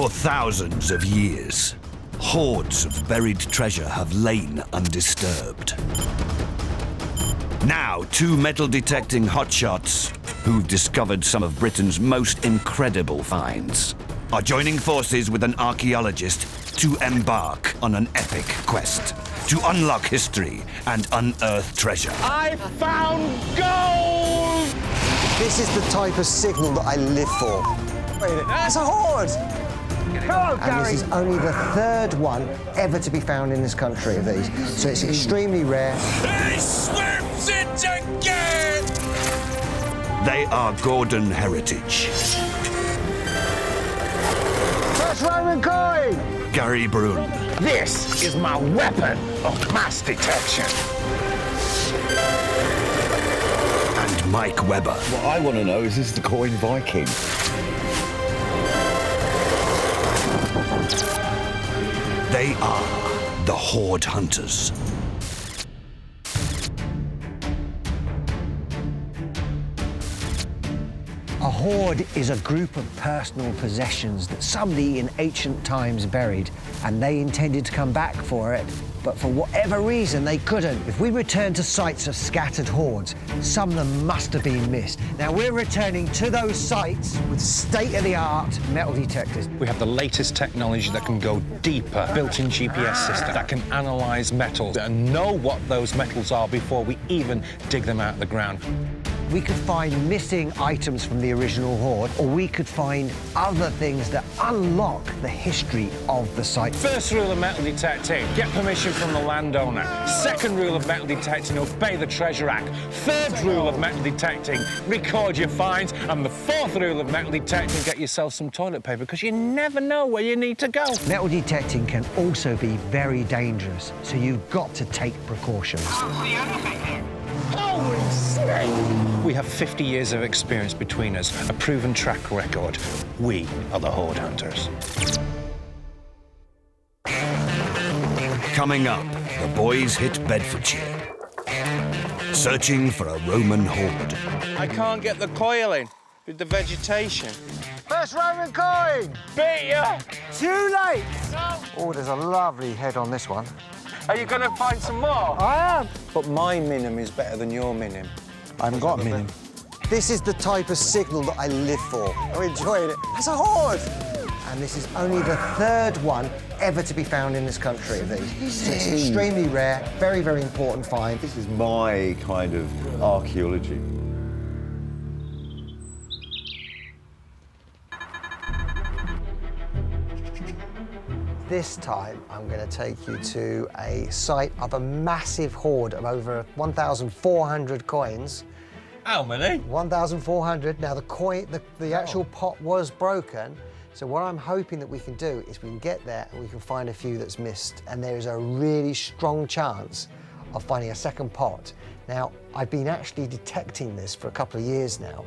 For thousands of years, hoards of buried treasure have lain undisturbed. Now, two metal-detecting hotshots, who've discovered some of Britain's most incredible finds, are joining forces with an archaeologist to embark on an epic quest to unlock history and unearth treasure. I found gold! This is the type of signal that I live for. It's a hoard! Come on, And Gary! this is only the third one ever to be found in this country of these. So it's extremely rare. He slips it again! They are Gordon heritage. First Roman coin! Gary Brune. This is my weapon of mass detection. And Mike Webber. What I want to know is the coin Viking? They are the Hoard Hunters. A hoard is a group of personal possessions that somebody in ancient times buried, and they intended to come back for it, but for whatever reason they couldn't. If we return to sites of scattered hoards, some of them must have been missed. Now we're returning to those sites with state-of-the-art metal detectors. We have the latest technology that can go deeper, built-in GPS system that can analyse metals and know what those metals are before we even dig them out of the ground. We could find missing items from the original hoard, or we could find other things that unlock the history of the site. First rule of metal detecting, get permission from the landowner. Second rule of metal detecting, obey the Treasure Act. Third rule of metal detecting, record your finds. And the fourth rule of metal detecting, get yourself some toilet paper, because you never know where you need to go. Metal detecting can also be very dangerous, so you've got to take precautions. Holy snake! We have 50 years of experience between us, a proven track record. We are the Hoard Hunters. Coming up, the boys hit Bedfordshire, searching for a Roman hoard. I can't get the coil in with the vegetation. First Roman coin! Beat ya! Too late! Oh, there's a lovely head on this one. Are you going to find some more? I am. But my minim is better than your minim. I haven't got a minim. This is the type of signal that I live for. I'm enjoying it. That's a hoard! And this is only the third one ever to be found in this country of these. So it's extremely rare, very, very important find. This is my kind of archaeology. This time, I'm going to take you to a site of a massive hoard of over 1,400 coins. How many? 1,400. Now, the coin, the actual pot was broken. So what I'm hoping that we can do is we can get there and we can find a few that's missed. And there is a really strong chance of finding a second pot. Now, I've been actually detecting this for a couple of years now,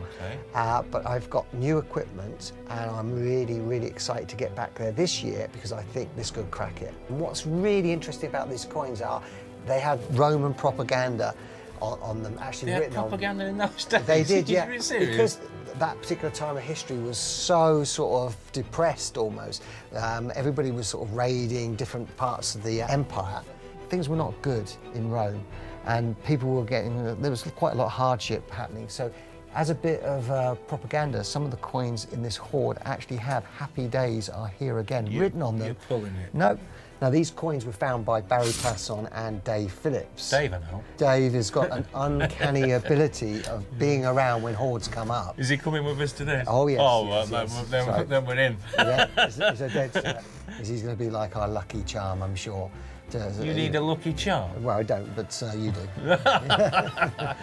but I've got new equipment and I'm really, really excited to get back there this year because I think this could crack it. And what's really interesting about these coins are they have Roman propaganda on them, actually They had written propaganda in those days? They did, yeah, Are you serious? because that particular time of history was so sort of depressed almost. Everybody was sort of raiding different parts of the empire. Things were not good in Rome. And people were getting, there was quite a lot of hardship happening. So as a bit of propaganda, some of the coins in this hoard actually have "Happy days are here again" written on them. You're pulling it. No. Now, these coins were found by Barry Passon and Dave Phillips. Dave, I know. Dave has got an uncanny ability of being around when hoards come up. Is he coming with us today? Oh, yes. Oh, yes, well, yes. then we're in. Yeah, it's a dead set. He's going to be like our lucky charm, I'm sure. You need a lucky charm? Well, I don't, but you do.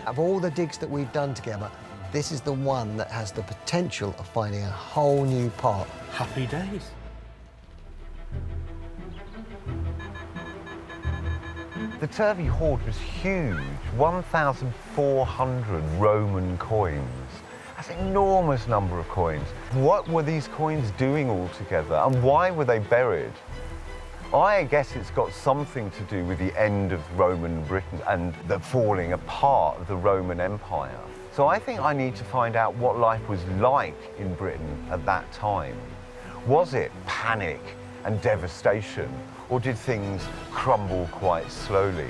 Of all the digs that we've done together, this is the one that has the potential of finding a whole new pot. Happy days. The Turvey hoard was huge, 1,400 Roman coins. That's an enormous number of coins. What were these coins doing all together, and why were they buried? I guess it's got something to do with the end of Roman Britain and the falling apart of the Roman Empire. So I think I need to find out what life was like in Britain at that time. Was it panic and devastation, or did things crumble quite slowly?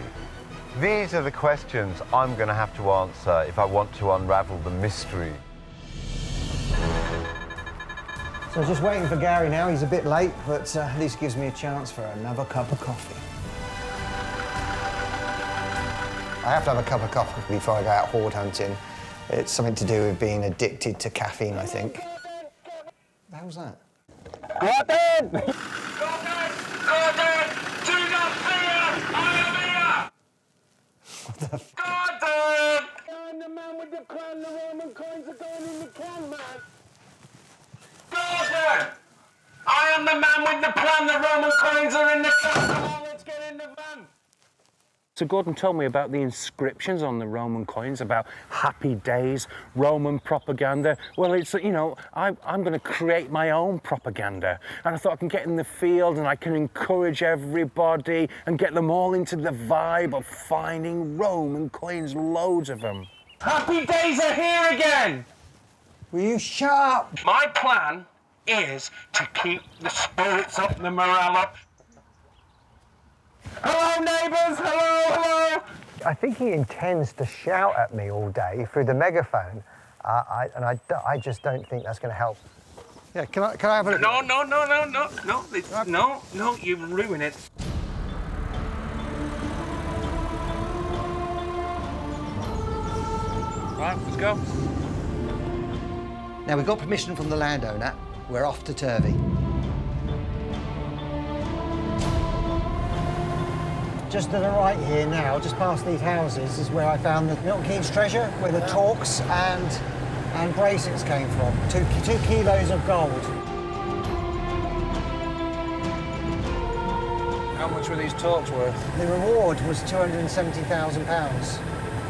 These are the questions I'm going to have to answer if I want to unravel the mystery. So just waiting for Gary now. He's a bit late, but at least gives me a chance for another cup of coffee. I have to have a cup of coffee before I go out hoard hunting. It's something to do with being addicted to caffeine, I think. What the hell's that? Gordon! Gordon! Gordon! Do not fear! I am here! What the f... Gordon! I'm the man with the crown, the Roman coins are going in the can, man. Gordon! I am the man with the plan. The Roman coins are in the can. Come on, let's get in the van. So Gordon told me about the inscriptions on the Roman coins, about happy days, Roman propaganda. Well, it's, you know, I'm going to create my own propaganda. And I thought I can get in the field and I can encourage everybody and get them all into the vibe of finding Roman coins, loads of them. Happy days are here again. Will you shut up? My plan is to keep the spirits up, the morale up. Hello, neighbours! Hello, hello! I think he intends to shout at me all day through the megaphone, I just don't think that's going to help. Yeah, can I have a look? No, you ruin it. Right, let's go. Now, we've got permission from the landowner. We're off to Turvey. Just to the right here now, just past these houses, is where I found the Milton Keynes treasure, where the torques and bracelets came from. 2 kilos of gold. How much were these torques worth? The reward was £270,000.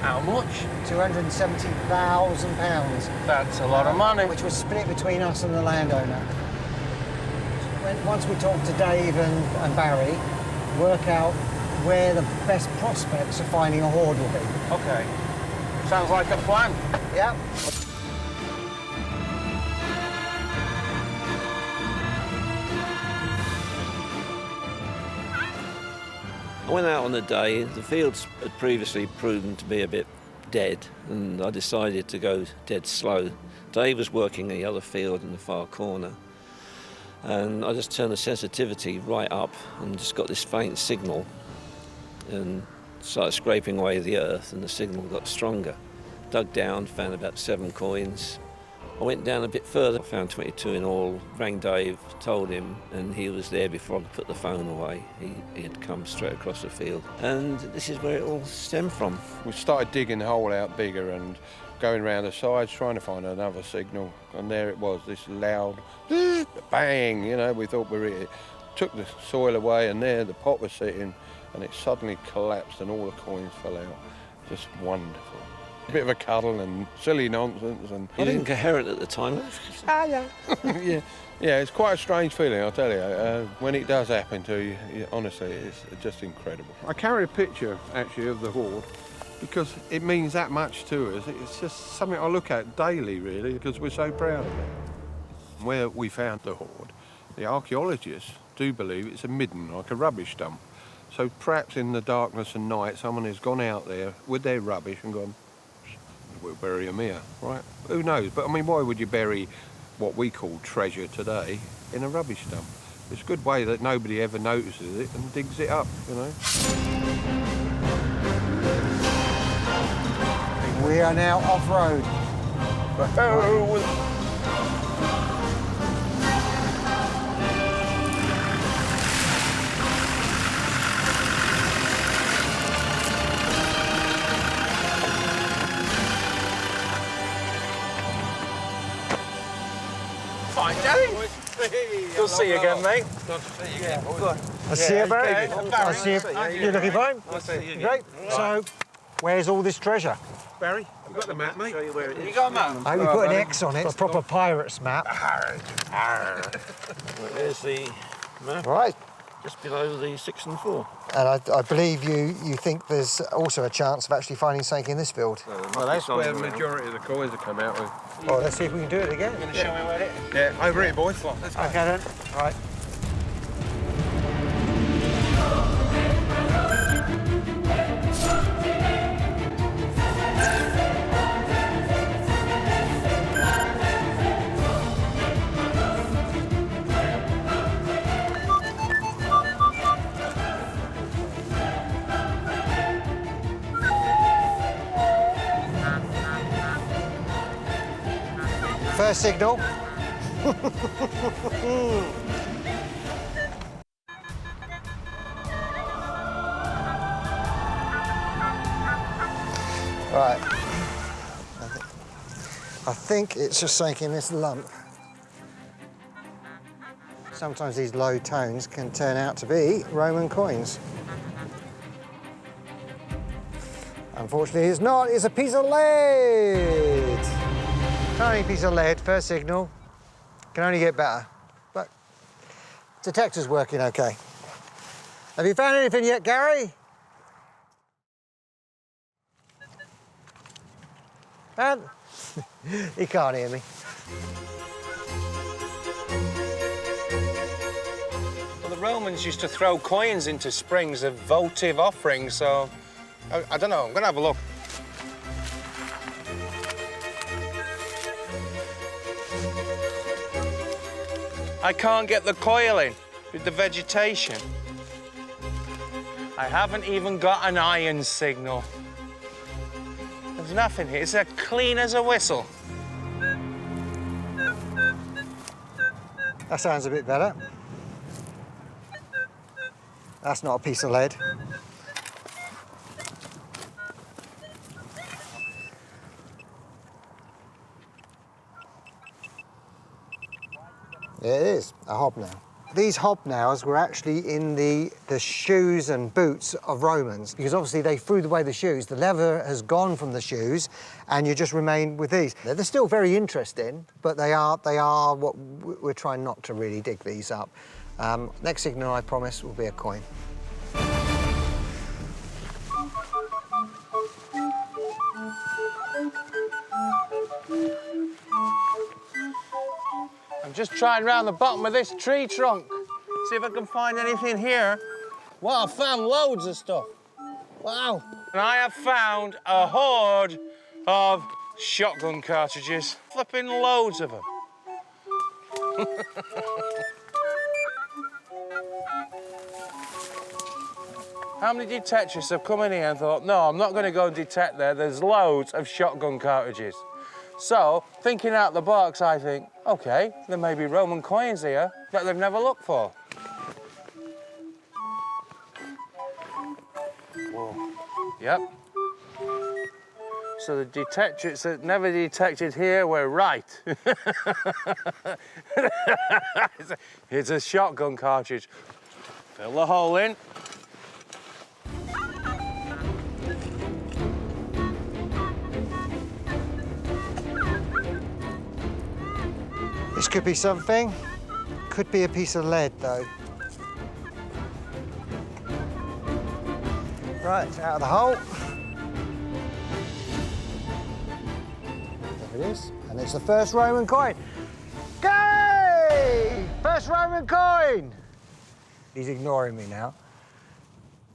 How much? £270,000. That's a lot of money. Which was split between us and the landowner. Once we talk to Dave and Barry, work out where the best prospects of finding a hoard will be. Okay. Sounds like a plan. Yeah. I went out on the day. The fields had previously proven to be a bit dead, and I decided to go dead slow. Dave was working the other field in the far corner, and I just turned the sensitivity right up and just got this faint signal and started scraping away the earth, and the signal got stronger. Dug down, found about 7 coins. I went down a bit further, I found 22 in all, rang Dave, told him, and he was there before I could put the phone away. He had come straight across the field. And this is where it all stemmed from. We started digging the hole out bigger and going around the sides trying to find another signal, and there it was, this loud bang, you know, we thought we were it. Took the soil away, and there the pot was sitting, and it suddenly collapsed and all the coins fell out. Just wonderful. A bit of a cuddle and silly nonsense. And I didn't coherent at the time. yeah, it's quite a strange feeling, I'll tell you. When it does happen to you, honestly, it's just incredible. I carry a picture, actually, of the hoard because it means that much to us. It's just something I look at daily, really, because we're so proud of it. Where we found the hoard, the archaeologists do believe it's a midden, like a rubbish dump. So perhaps in the darkness and night, someone has gone out there with their rubbish and gone, we'll bury them here, right? Who knows? But, I mean, why would you bury what we call treasure today in a rubbish dump? It's a good way that nobody ever notices it and digs it up, you know? We are now off-road. Fine, Daddy. Good to see you again, mate. Good to see you again, boys. I'll see you, Barry. I'll see you. You're looking fine? I'll see you again. Great. So, where's all this treasure? Barry, you've got the map, mate. Show you where it is. You got a map? I hope you put an X on it. It's a proper pirate's map. There's the map. Right. just below the 6 and 4. And I believe you think there's also a chance of actually finding something in this field. Well, that's where the majority of the coins have come out with. Well, let's see if we can do it again. You're going to show me where it is? Yeah, over here, boys. Let's go. Okay then. All right. First signal. Right. I think it's just something in this lump. Sometimes these low tones can turn out to be Roman coins. Unfortunately, it's not. It's a piece of lead. Tiny piece of lead, first signal. Can only get better. But detector's working okay. Have you found anything yet, Gary? And he can't hear me. Well, the Romans used to throw coins into springs of votive offerings, so I don't know. I'm going to have a look. I can't get the coil in with the vegetation. I haven't even got an iron signal. There's nothing here. It's as clean as a whistle. That sounds a bit better. That's not a piece of lead. It is a hobnail. These hobnails were actually in the shoes and boots of Romans, because obviously they threw away the shoes. The leather has gone from the shoes, and you just remain with these. They're still very interesting, but they are what we're trying not to really dig these up. Next signal, I promise, will be a coin. I'm just trying round the bottom of this tree trunk. See if I can find anything here. Wow, I found loads of stuff. Wow. And I have found a hoard of shotgun cartridges. Flipping loads of them. How many detectors have come in here and thought, no, I'm not going to go detect there. There's loads of shotgun cartridges. So, thinking out the box, I think, OK, there may be Roman coins here that they've never looked for. Whoa. Yep. So the detectors that never detected here were right. It's a shotgun cartridge. Fill the hole in. This could be something. Could be a piece of lead, though. Right, out of the hole. There it is. And it's the first Roman coin. Yay! First Roman coin! He's ignoring me now.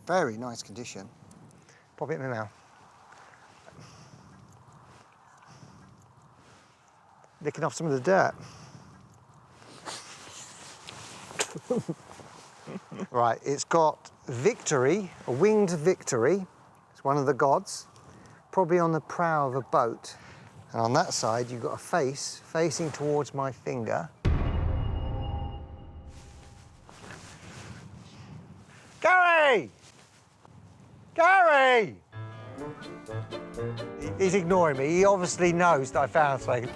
Very nice condition. Pop it in my mouth. Licking off some of the dirt. Right, it's got victory, a winged victory. It's one of the gods, probably on the prow of a boat. And on that side, you've got a face facing towards my finger. Gary! Gary! He's ignoring me. He obviously knows that I found something.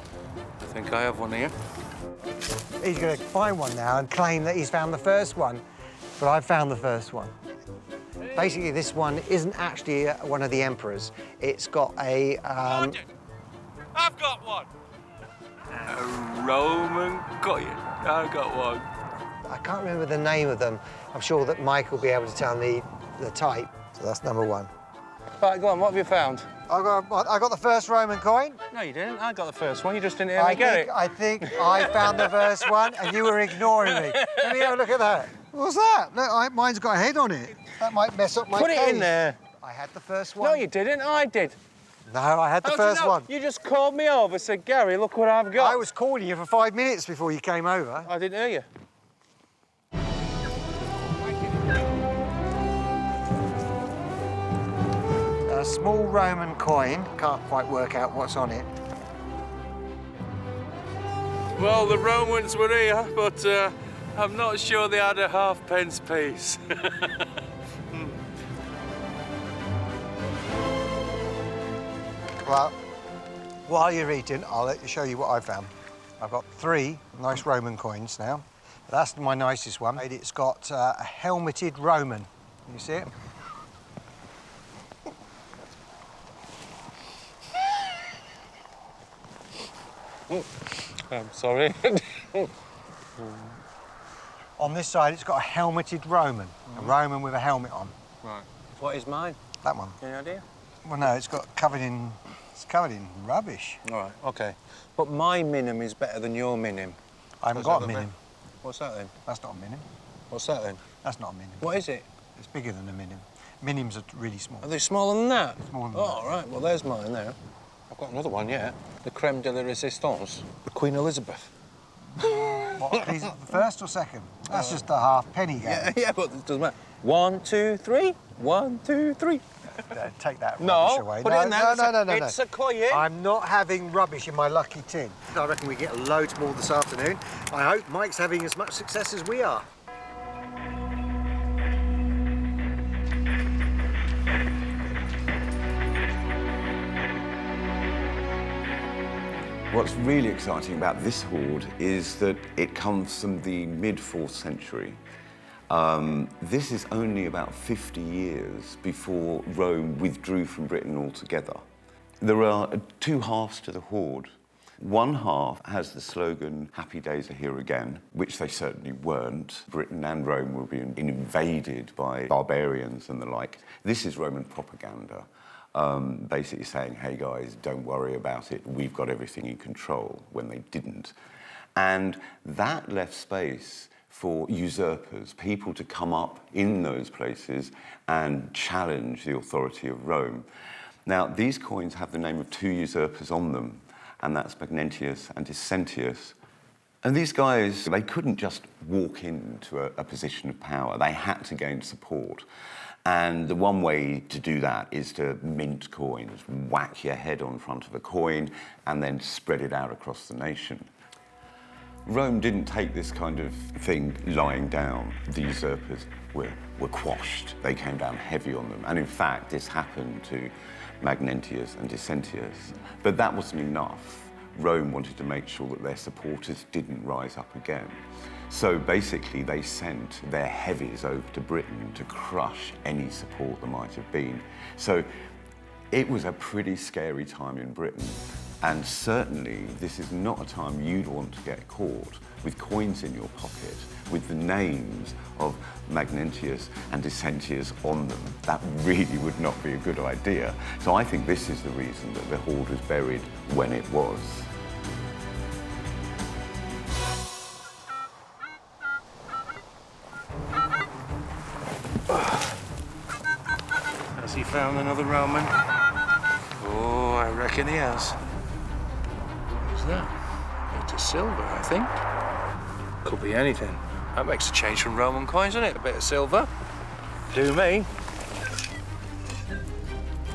I think I have one here. He's going to find one now and claim that he's found the first one, but I've found the first one. Basically, this one isn't actually one of the emperors. It's got a... I've got one! A Roman coin. I've got one. I can't remember the name of them. I'm sure that Mike will be able to tell me the type. So that's number one. Right, go on, what have you found? I got the first Roman coin. No, you didn't. I got the first one. You just didn't hear me get it. I think I found the first one and you were ignoring me. Let me have a look at that. What's that? Look, mine's got a head on it. That might mess up my Put case. it in there. I had the first one. No, you didn't. I did. No, I had the How do you first know? one. You just called me over, said, Gary, look what I've got. I was calling you for 5 minutes before you came over. I didn't hear you. A small Roman coin. Can't quite work out what's on it. Well, the Romans were here, but I'm not sure they had a halfpence piece. Well, while you're eating, I'll show you what I found. I've got 3 nice Roman coins now. That's my nicest one. It's got a helmeted Roman. Can you see it? I'm sorry. On this side, it's got a helmeted Roman. A Roman with a helmet on. Right. What is mine? That one. Any idea? Well, no, it's covered in rubbish. All right, OK. But my minim is better than your minim. I haven't got a minim. What's that then? That's not a minim. What's that then? That's not a minim. What is it? It's bigger than a minim. Minims are really small. Are they smaller than that? Smaller than oh, that. all right. Well, there's mine there. I've got another one, yeah. The creme de la resistance, the Queen Elizabeth. What, these are the first or second? That's just a halfpenny game. Yeah, but it doesn't matter. 1, 2, 3. 1, 2, 3. Take that rubbish away. Put it in there. No. It's a coin. I'm not having rubbish in my lucky tin. I reckon we get loads more this afternoon. I hope Mike's having as much success as we are. What's really exciting about this hoard is that it comes from the mid-4th century. This is only about 50 years before Rome withdrew from Britain altogether. There are 2 halves to the hoard. One half has the slogan, "Happy days are here again," which they certainly weren't. Britain and Rome were being invaded by barbarians and the like. This is Roman propaganda. Basically saying, hey guys, don't worry about it, we've got everything in control, when they didn't. And that left space for usurpers, people to come up in those places and challenge the authority of Rome. Now, these coins have the name of 2 usurpers on them, and that's Magnentius and Dissentius. And these guys, they couldn't just walk into a position of power, they had to gain support. And the one way to do that is to mint coins, whack your head on front of a coin and then spread it out across the nation. Rome didn't take this kind of thing lying down. The usurpers were quashed. They came down heavy on them. And in fact, this happened to Magnentius and Dissentius. But that wasn't enough. Rome wanted to make sure that their supporters didn't rise up again. So basically, they sent their heavies over to Britain to crush any support there might have been. So it was a pretty scary time in Britain. And certainly, this is not a time you'd want to get caught with coins in your pocket, with the names of Magnentius and Dissentius on them. That really would not be a good idea. So I think this is the reason that the hoard was buried when it was. Has he found another Roman? Oh, I reckon he has. What's that? It's a silver, I think. Could be anything. That makes a change from Roman coins, doesn't it? A bit of silver. Do me.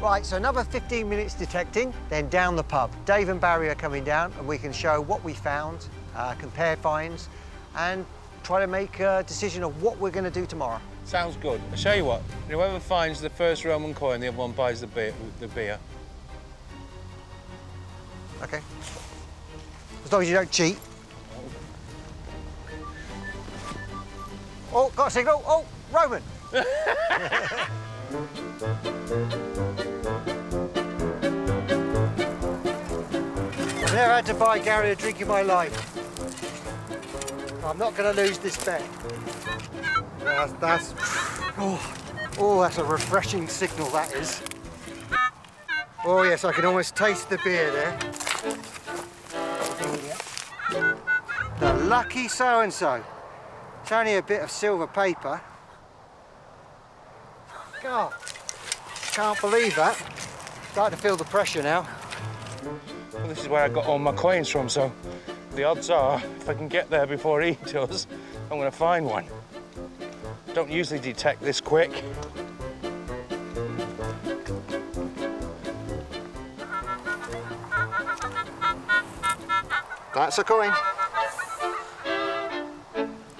Right, so another 15 minutes detecting, then down the pub. Dave and Barry are coming down and we can show what we found, compare finds, and try to make a decision of what we're going to do tomorrow. Sounds good. I'll show you what. Whoever finds the first Roman coin, the other one buys the beer. OK. As long as you don't cheat. Oh, got a signal. Oh, Roman. I've never had to buy Gary a drink in my life. I'm not going to lose this bet. That's that's a refreshing signal, that is. Oh yes, I can almost taste the beer there. The lucky so-and-so. It's only a bit of silver paper. God, can't believe that. Starting to feel the pressure now. Well, this is where I got all my coins from, so the odds are, if I can get there before he does, I'm going to find one. Don't usually detect this quick. That's a coin.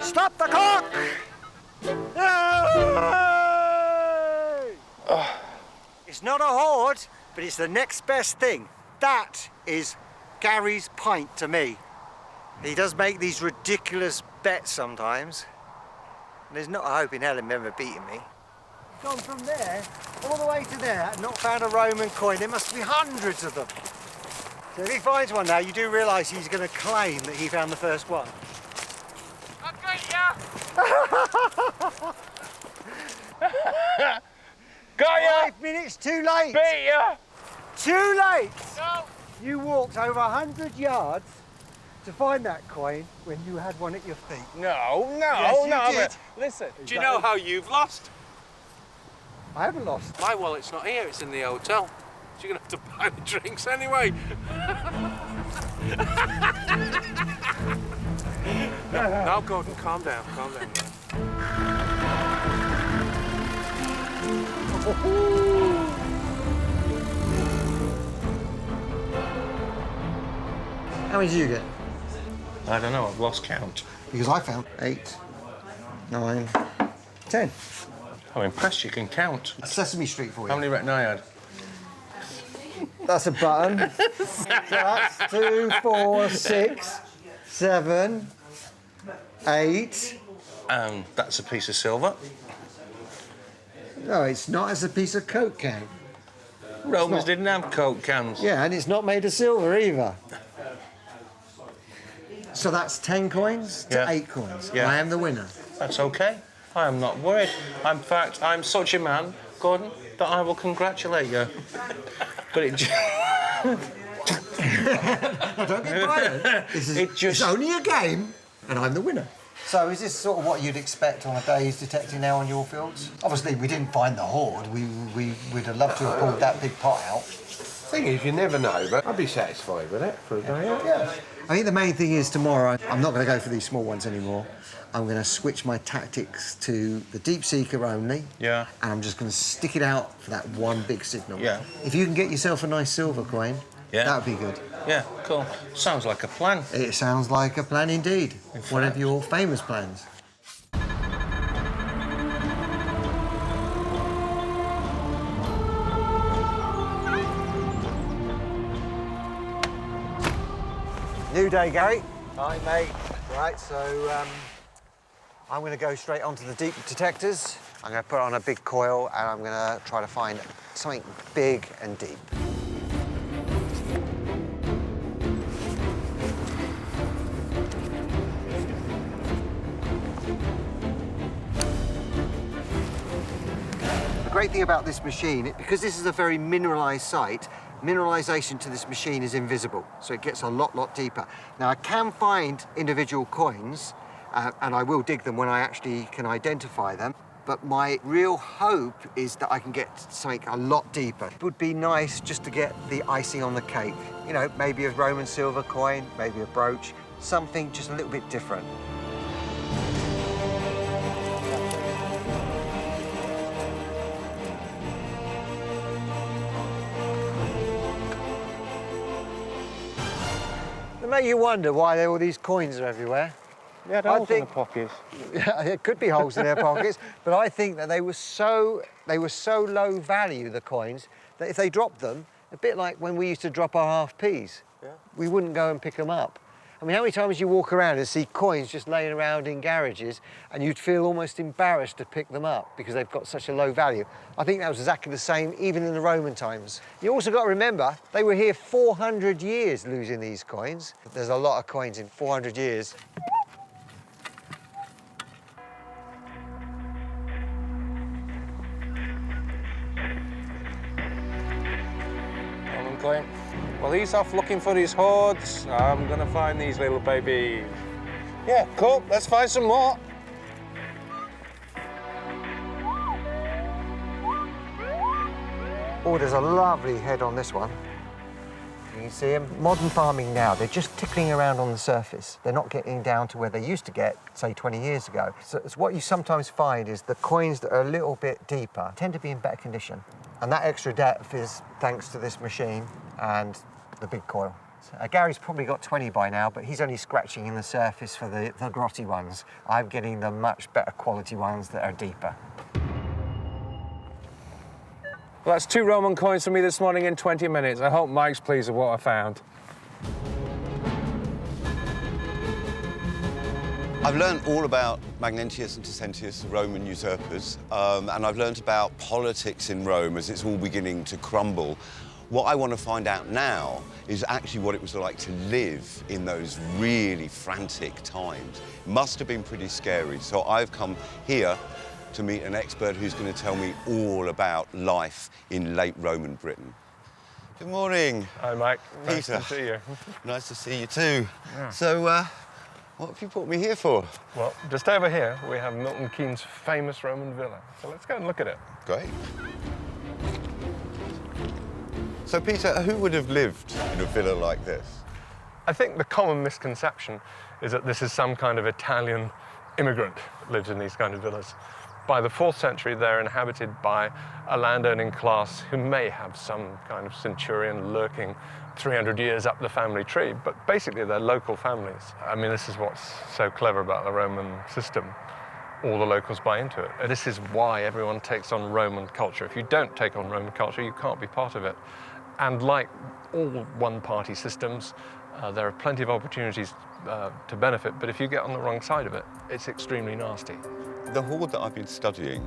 Stop the clock! It's not a hoard, but it's the next best thing. That is Gary's pint to me. He does make these ridiculous bets sometimes. And there's not a hope in hell of him ever beating me. Gone from there all the way to there and not found a Roman coin. There must be hundreds of them. So if he finds one now, you do realise he's going to claim that he found the first one. I got ya! Got ya! 5 minutes too late! Beat ya! Too late! No! You walked over 100 yards to find that coin when you had one at your feet. No, Yes, you no. did. Listen. Do you know how you've lost? I haven't lost. My wallet's not here, it's in the hotel. So you're going to have to buy the drinks anyway. No, Gordon, calm down, calm down. How many did you get? I don't know, I've lost count. Because I found 8, 9, 10. I'm impressed you can count. That's Sesame Street for you. How many reckon I had? That's a button. So that's 2, 4, 6, 7, 8. And that's a piece of silver. No, it's not. It's a piece of Coke can. Romans didn't have Coke cans. Yeah, and it's not made of silver either. So that's 10 coins to Yeah. 8 coins. Yeah. I am the winner. That's okay. I am not worried. In fact, I'm such a man, Gordon, that I will congratulate you. But it Don't get violent. It's only a game, and I'm the winner. So is this sort of what you'd expect on a day's detecting now on your fields? Obviously, we didn't find the hoard. We'd have loved to have pulled that big pot out. Thing is, you never know, but I'd be satisfied with it for a day out. Yeah. I think the main thing is tomorrow, I'm not going to go for these small ones anymore. I'm going to switch my tactics to the deep seeker only. Yeah. And I'm just going to stick it out for that one big signal. Yeah. If you can get yourself a nice silver coin, that would be good. Yeah, cool. Sounds like a plan. It sounds like a plan indeed. One of your famous plans. New day, Gary. Hi, mate. Right, so I'm going to go straight onto the deep detectors. I'm going to put on a big coil and I'm going to try to find something big and deep. The great thing about this machine, because this is a very mineralised site, mineralisation to this machine is invisible, so it gets a lot deeper. Now, I can find individual coins, and I will dig them when I actually can identify them, but my real hope is that I can get something a lot deeper. It would be nice just to get the icing on the cake. You know, maybe a Roman silver coin, maybe a brooch, something just a little bit different. It makes you wonder why all these coins are everywhere. Yeah, they're holes in the pockets. Yeah, it could be holes in their pockets, but I think that they were so low value, the coins, that if they dropped them, a bit like when we used to drop our half peas, we wouldn't go and pick them up. I mean, how many times you walk around and see coins just laying around in garages and you'd feel almost embarrassed to pick them up because they've got such a low value. I think that was exactly the same even in the Roman times. You also got to remember, they were here 400 years losing these coins. There's a lot of coins in 400 years. While he's off looking for his hoards, I'm gonna find these little babies. Yeah, cool, let's find some more. Oh, there's a lovely head on this one. Can you see them? Modern farming now, they're just tickling around on the surface. They're not getting down to where they used to get, say, 20 years ago. So what you sometimes find is the coins that are a little bit deeper tend to be in better condition. And that extra depth is thanks to this machine and the big coil. Gary's probably got 20 by now, but he's only scratching in the surface for the grotty ones. I'm getting the much better quality ones that are deeper. Well, that's 2 Roman coins for me this morning in 20 minutes. I hope Mike's pleased with what I found. I've learned all about Magnentius and Decentius, the Roman usurpers, and I've learned about politics in Rome as it's all beginning to crumble. What I want to find out now is actually what it was like to live in those really frantic times. It must have been pretty scary, so I've come here to meet an expert who's going to tell me all about life in late Roman Britain. Good morning. Hi, Mike. Nice Peter. to see you. Nice to see you too. Yeah. So, what have you brought me here for? Well, just over here, we have Milton Keynes' famous Roman villa. So let's go and look at it. Great. So, Peter, who would have lived in a villa like this? I think the common misconception is that this is some kind of Italian immigrant that lives in these kind of villas. By the 4th century, they're inhabited by a landowning class who may have some kind of centurion lurking 300 years up the family tree, but basically they're local families. I mean, this is what's so clever about the Roman system. All the locals buy into it. And this is why everyone takes on Roman culture. If you don't take on Roman culture, you can't be part of it. And like all one-party systems, there are plenty of opportunities to benefit, but if you get on the wrong side of it, it's extremely nasty. The hoard that I've been studying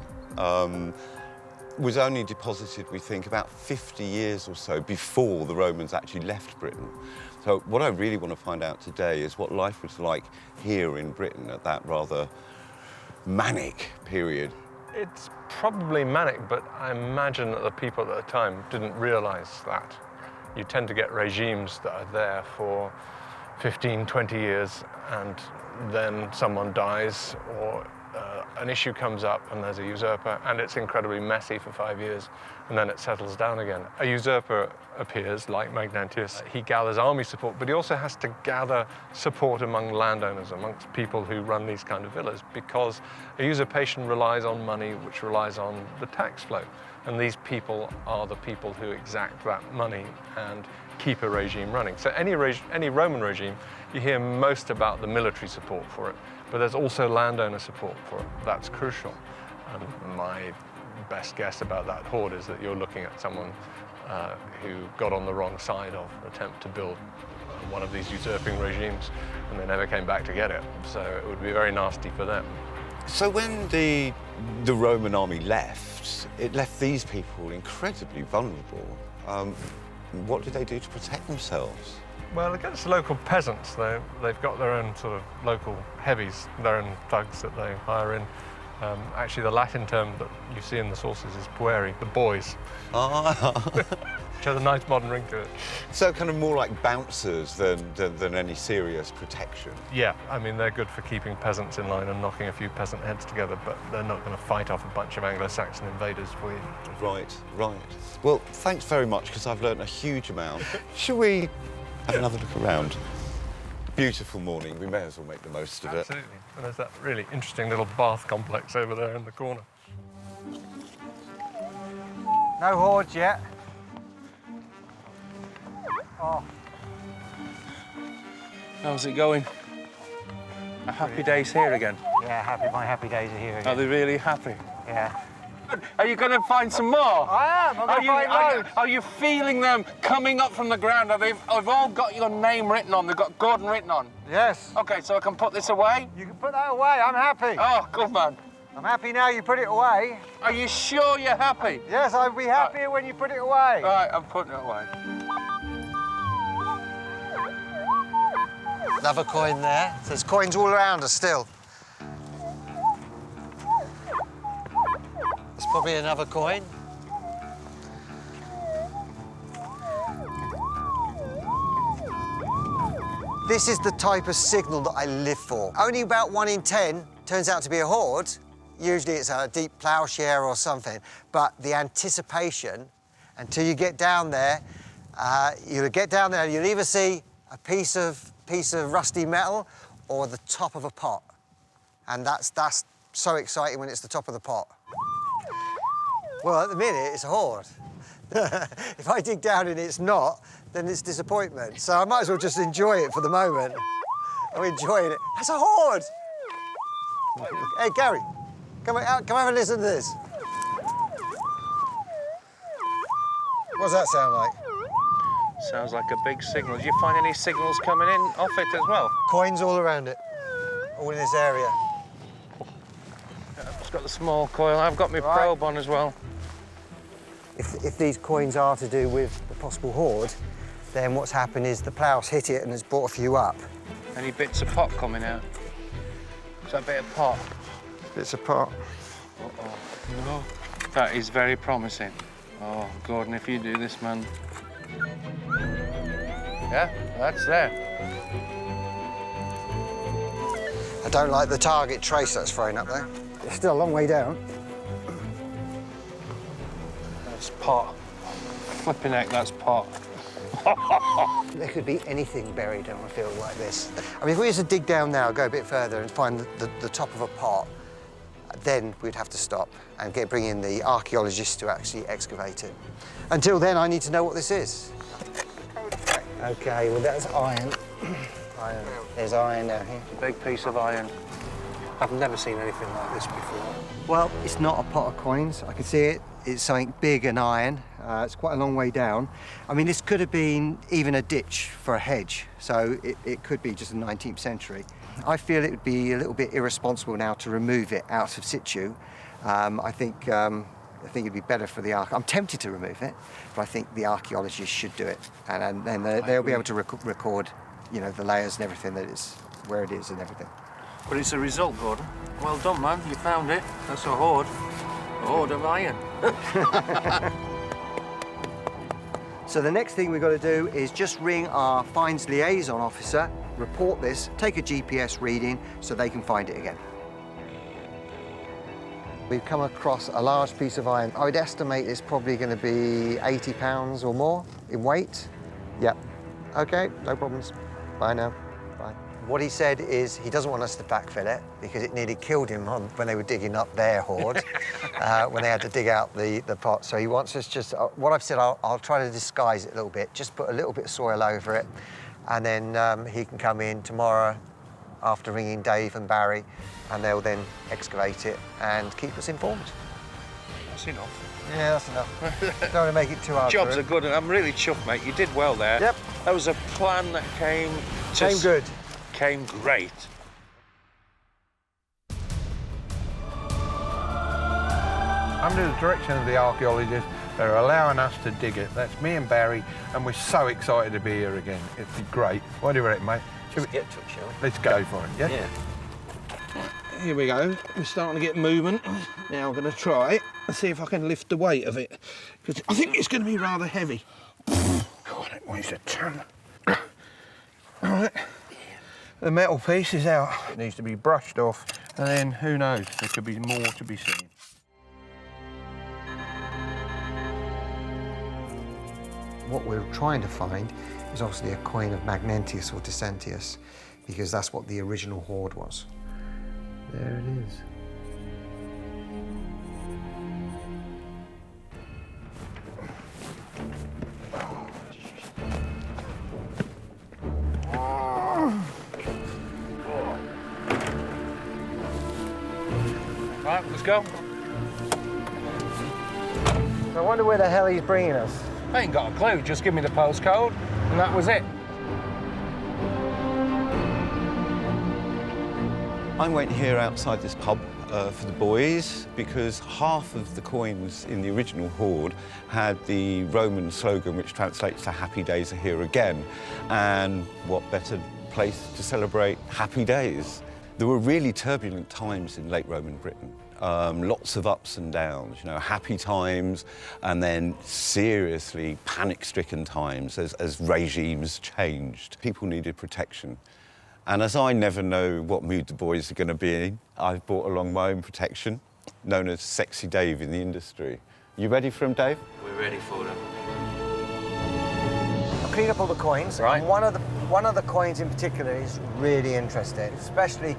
was only deposited, we think, about 50 years or so before the Romans actually left Britain. So what I really want to find out today is what life was like here in Britain at that rather manic period. It's probably manic, but I imagine that the people at the time didn't realize that. You tend to get regimes that are there for 15, 20 years, and then someone dies, or an issue comes up and there's a usurper, and it's incredibly messy for 5 years, and then it settles down again. A usurper appears, like Magnentius. He gathers army support, but he also has to gather support among landowners, amongst people who run these kind of villas, because a usurpation relies on money, which relies on the tax flow. And these people are the people who exact that money and keep a regime running. So any Roman regime, you hear most about the military support for it, but there's also landowner support for it. That's crucial. And my best guess about that hoard is that you're looking at someone who got on the wrong side of an attempt to build one of these usurping regimes, and they never came back to get it. So it would be very nasty for them. So when the Roman army left, it left these people incredibly vulnerable. What did they do to protect themselves? Well, against local peasants, they've got their own sort of local heavies, their own thugs that they hire in. Actually, the Latin term that you see in the sources is pueri, the boys. Which has a nice modern ring to it. So kind of more like bouncers than any serious protection. Yeah, I mean, they're good for keeping peasants in line and knocking a few peasant heads together, but they're not going to fight off a bunch of Anglo-Saxon invaders for you. Right, right. Well, thanks very much, because I've learned a huge amount. Shall we have another look around? Beautiful morning, we may as well make the most of it. Absolutely. And there's that really interesting little bath complex over there in the corner. No hoards yet. Oh. How's it going? A happy day's here again. Yeah, my happy days are here again. Are they really happy? Yeah. Are you going to find some more? I am. I'm going to find loads. Are you feeling them coming up from the ground? They've all got your name written on. They've got Gordon written on. Yes. OK, so I can put this away? You can put that away. I'm happy. Oh, good man. I'm happy now you put it away. Are you sure you're happy? Yes, I'll be happier when you put it away. All right, I'm putting it away. Another coin there. So there's coins all around us still. There's probably another coin. This is the type of signal that I live for. Only about 1 in 10 turns out to be a hoard. Usually it's a deep ploughshare or something, but the anticipation until you get down there, you'll get down there and you'll either see a piece of rusty metal or the top of a pot. And that's so exciting when it's the top of the pot. Well, at the minute, it's a hoard. If I dig down and it's not, then it's disappointment. So I might as well just enjoy it for the moment. I'm enjoying it. That's a hoard! Hey, Gary, come have a listen to this. What's that sound like? Sounds like a big signal. Did you find any signals coming in off it as well? Coins all around it, all in this area. It's got the small coil. I've got my probe on as well. If these coins are to do with the possible hoard, then what's happened is the plough's hit it and has brought a few up. Any bits of pot coming out? Is that a bit of pot? Bits of pot. Uh-oh. No. That is very promising. Oh, Gordon, if you do this, man. Yeah, that's there. I don't like the target trace that's thrown up there. It's still a long way down. That's pot. Flipping heck, that's pot. There could be anything buried on a field like this. I mean, if we were to dig down now, go a bit further and find the top of a pot, then we'd have to stop and bring in the archaeologists to actually excavate it. Until then, I need to know what this is. OK, well, that's iron. Iron. There's iron down here. A big piece of iron. I've never seen anything like this before. Well, it's not a pot of coins. I can see it. It's something big and iron. It's quite a long way down. I mean, this could have been even a ditch for a hedge, so it could be just the 19th century. I feel it would be a little bit irresponsible now to remove it out of situ. I think it'd be better for the I'm tempted to remove it, but I think the archaeologists should do it, and then they'll be able to record, you know, the layers and everything that is where it is and everything. But it's a result, Gordon. Well done, man. You found it. That's a hoard. A hoard of iron. So the next thing we've got to do is just ring our finds liaison officer, report this, take a GPS reading so they can find it again. We've come across a large piece of iron. I would estimate it's probably going to be 80 pounds or more in weight. Yep. OK, no problems. Bye now. Bye. What he said is he doesn't want us to backfill it because it nearly killed him when they were digging up their hoard, when they had to dig out the pot. So he wants us just, what I've said, I'll try to disguise it a little bit, just put a little bit of soil over it, and then he can come in tomorrow after ringing Dave and Barry, and they'll then excavate it and keep us informed. That's enough. Yeah, that's enough. Don't want to make it too hard. Jobs are good, and I'm really chuffed, mate. You did well there. Yep. That was a plan that came good. Came great. Under the direction of the archaeologists, they're allowing us to dig it. That's me and Barry, and we're so excited to be here again. It'd be great. What do you reckon, mate? Let's get to it, shall we? Let's go for it, yeah? Yeah. Right, here we go. We're starting to get movement. Now I'm going to try it and see if I can lift the weight of it, because I think it's going to be rather heavy. God, it weighs a ton. All right. The metal piece is out. It needs to be brushed off, and then who knows? There could be more to be seen. What we're trying to find is obviously a coin of Magnentius or Decentius, because that's what the original hoard was. There it is. Right, let's go. I wonder where the hell he's bringing us. I ain't got a clue. Just give me the postcode, and that was it. I'm waiting here outside this pub for the boys because half of the coins in the original hoard had the Roman slogan which translates to "Happy Days are here again." And what better place to celebrate happy days? There were really turbulent times in late Roman Britain. lots of ups and downs, you know, happy times and then seriously panic-stricken times as regimes changed. People needed protection. And as I never know what mood the boys are going to be in, I've brought along my own protection, known as Sexy Dave in the industry. You ready for him, Dave? We're ready for them. I've cleaned up all the coins. Right. And one of the coins in particular is really interesting, especially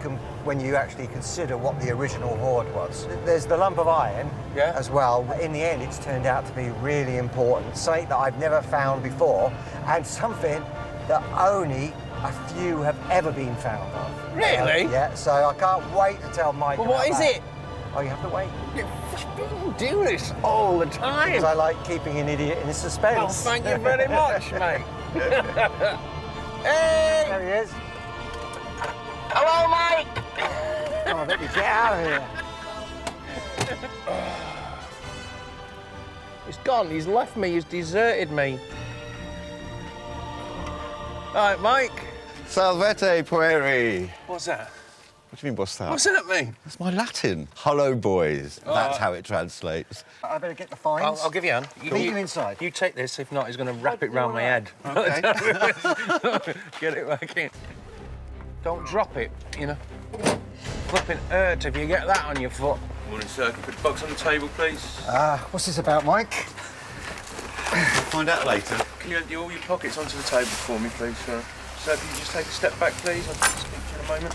when you actually consider what the original hoard was. There's the lump of iron as well. In the end, it's turned out to be really important, something that I've never found before, and something that only a few have ever been found of. Really? Yeah, so I can't wait to tell Mike Well, about what is that. it? Oh, you have to wait. You do this all the time. Because I like keeping an idiot in suspense. Oh, thank you very much, mate. Hey! There he is. Hello, Mike! Come on, let me get out of here. He's gone. He's left me. He's deserted me. All right, Mike. Salvete, pueri. What's that? What do you mean, what's that? What's that mean? That's my Latin. Hello, boys. That's how it translates. I better get the fines. I'll give you a hand. Leave you inside. You take this. If not, he's going to wrap it round my head. Okay. Get it back in. Don't drop it, you know. Flipping hurt if you get that on your foot. Morning, sir. Can you put the box on the table, please? What's this about, Mike? Find out later. Can you empty all your pockets onto the table for me, please, sir? Sir, if you just take a step back, please. I'll speak to you in a moment.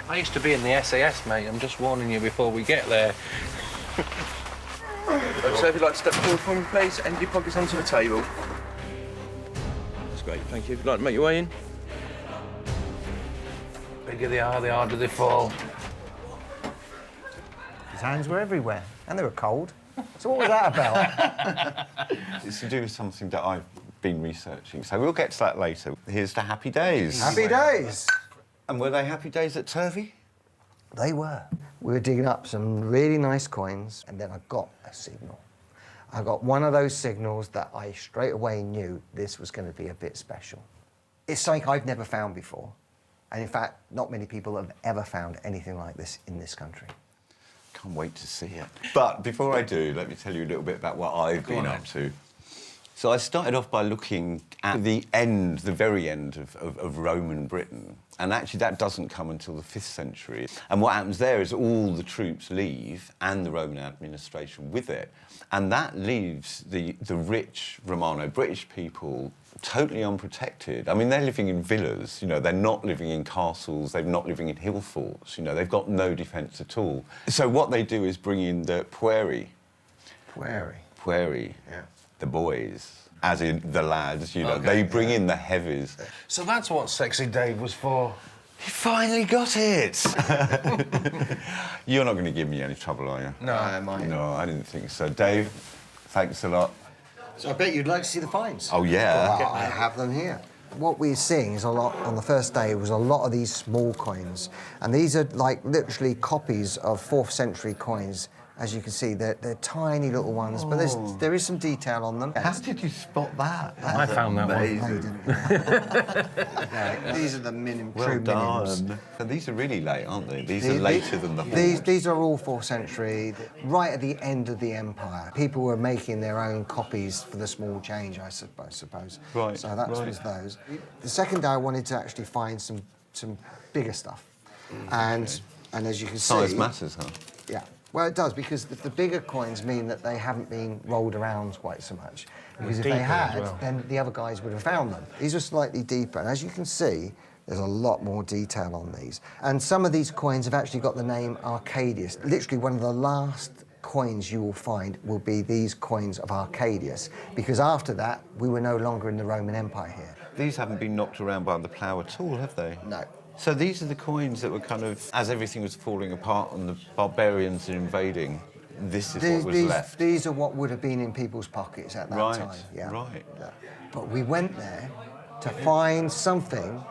I used to be in the SAS, mate. I'm just warning you before we get there. Sir, if you'd like to step forward for me, please. Empty your pockets onto the table. That's great, thank you. If you'd like to make your way in. Bigger they are, the harder they fall. His hands were everywhere, and they were cold. So what was that about? It's to do with something that I've been researching, so we'll get to that later. Here's the happy days. Happy days. And were they happy days at Turvey? They were. We were digging up some really nice coins, and then I got a signal. I got one of those signals that I straight away knew this was going to be a bit special. It's something I've never found before. And in fact, not many people have ever found anything like this in this country. Can't wait to see it. But before I do, let me tell you a little bit about what I've been up to. So I started off by looking at the very end of Roman Britain. And actually that doesn't come until the 5th century. And what happens there is all the troops leave and the Roman administration with it. And that leaves the rich Romano-British people totally unprotected. I mean, they're living in villas, you know, they're not living in castles, they're not living in hill forts, you know, they've got no defence at all. So what they do is bring in the pueri. Pueri. Yeah. The boys, as in the lads, you know, they bring in the heavies. So that's what Sexy Dave was for. He finally got it! You're not going to give me any trouble, are you? No. I might. No, I didn't think so. Dave, thanks a lot. So I bet you'd like to see the finds. Oh, yeah. Well, I have them here. What we're seeing is a lot, on the first day, was a lot of these small coins. And these are, like, literally copies of 4th century coins. As you can see, they're tiny little ones, but there is some detail on them. How did you spot that? I found that one. No, you didn't. No, these are the true minims. So these are really late, aren't they? These are later than the Hoard. These are all 4th century, right at the end of the empire. People were making their own copies for the small change, I suppose. Right, So that was those. The second day, I wanted to actually find some bigger stuff. And as you can see... Size matters, huh? Yeah. Well, it does, because the bigger coins mean that they haven't been rolled around quite so much. Because if they had, then the other guys would have found them. These are slightly deeper, and as you can see, there's a lot more detail on these. And some of these coins have actually got the name Arcadius. Literally, one of the last coins you will find will be these coins of Arcadius, because after that, we were no longer in the Roman Empire here. These haven't been knocked around by the plough at all, have they? No. So these are the coins that were kind of, as everything was falling apart and the barbarians are invading, this is what was left. These are what would have been in people's pockets at that time. Yeah. Right. Yeah. But we went there to find something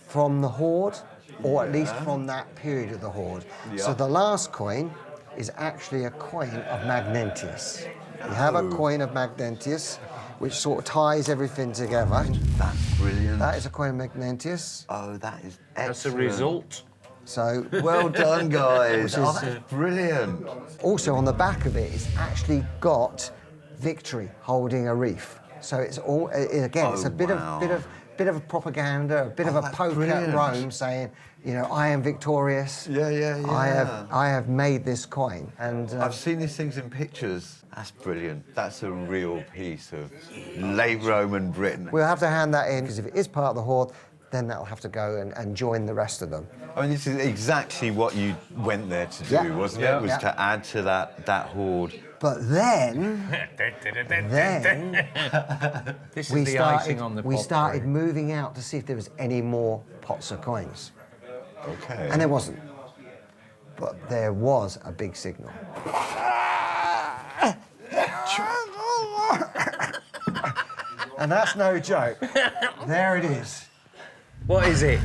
from the Hoard, or at least from that period of the Hoard. Yeah. So the last coin is actually a coin of Magnentius. We have a coin of Magnentius, which sort of ties everything together. That's brilliant. That is a coin of Magnentius. Oh, that is excellent. That's a result. So Well done, guys. Which Oh, is- that's brilliant. also on the back of it, it's actually got victory holding a reef. So it's all again, it's a bit of a propaganda, a bit of a that's poke brilliant. at Rome, saying, you know, I am victorious. Yeah. I have made this coin, and I've seen these things in pictures. That's brilliant. That's a real piece of late Roman Britain. we'll have to hand that in because if it is part of the hoard, then that'll have to go and join the rest of them. I mean, this is exactly what you went there to do, Yeah. wasn't Yeah. it? Was Yeah. to add to that hoard. But then This we is the icing on the we pot started cherry. moving out to see if there was any more pots or coins, Okay. and there wasn't. But there was a big signal. And that's no joke. There it is. What is it?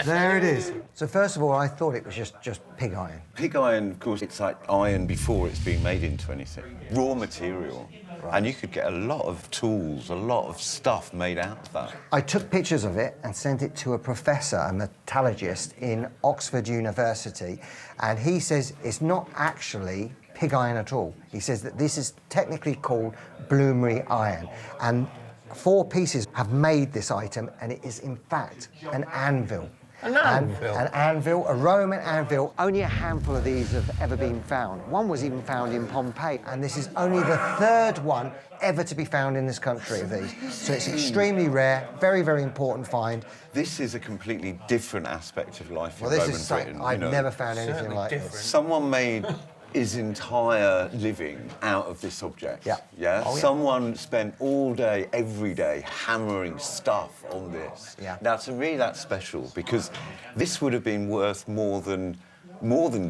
There it is. So first of all, I thought it was just pig iron. Pig iron, of course, it's like iron before it's been made into anything. Raw material. And you could get a lot of tools, a lot of stuff made out of that. I took pictures of it and sent it to a professor, a metallurgist in Oxford University, and he says it's not actually pig iron at all. He says that this is technically called bloomery iron, and 4 pieces have made this item, and it is in fact an anvil. An anvil? An anvil, a Roman anvil. Only a handful of these have ever been found. One was even found in Pompeii, and this is only the 3rd one ever to be found in this country of these. So it's extremely rare, very, very important find. This is a completely different aspect of life Well, in this Roman is something Britain. I've you know. never found anything Certainly like different. this. Someone made his entire living out of this object. Yeah. Yeah? Oh, yeah. Someone spent all day, every day, hammering stuff on this. Yeah. Now, to me, that's special because this would have been worth more than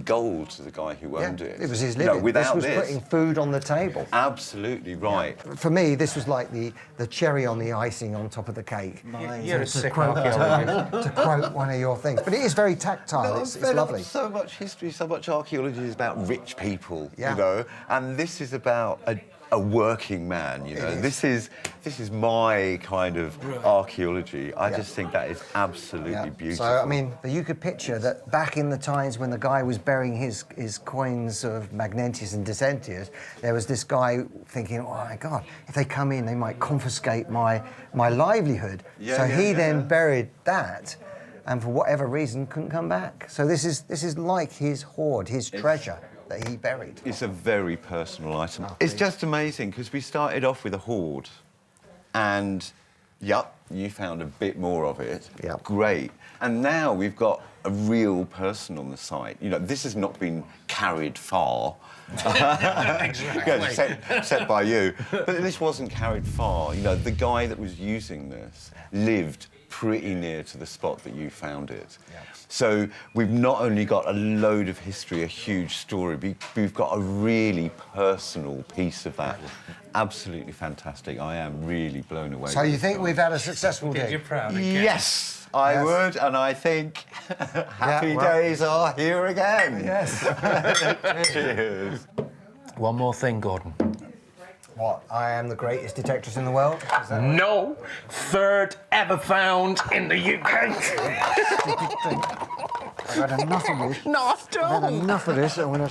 gold to the guy who owned it. It was his You know, living. without this was putting food on the table. Absolutely right. For me, this was like the cherry on the icing on top of the cake. You're a to sick quote, archaeologist. to quote one of your things. But it is very tactile. It's lovely. So much history, so much archaeology is about rich people, Yeah. you know, and this is about a working man, you know. This is my kind of archaeology. I just think that is absolutely beautiful. So, I mean, you could picture that back in the times when the guy was burying his coins of Magnentius and Decentius, there was this guy thinking, oh my God, if they come in, they might confiscate my livelihood. So he then buried that, and for whatever reason, couldn't come back. So this is like his hoard, his treasure that he buried. It's a very personal item. Oh, It's please. just amazing because we started off with a hoard and, you found a bit more of it. Yep. Great. And now we've got a real person on the site. You know, this has not been carried far. Exactly. Except by you. But this wasn't carried far. You know, the guy that was using this lived pretty near to the spot that you found it. Yeah. So we've not only got a load of history, a huge story, we've got a really personal piece of that. Absolutely fantastic. I am really blown away. So with you this think guy. we've had a successful Did day? you proud? Yes, I Yes. would, and I think happy well- days are here again. Yes. Cheers. One more thing, Gordon. What? I am the greatest detectorist in the world? Is that No, 3rd ever found in the UK. I've had enough of this. No, I I've had don't. enough of this. I'm gonna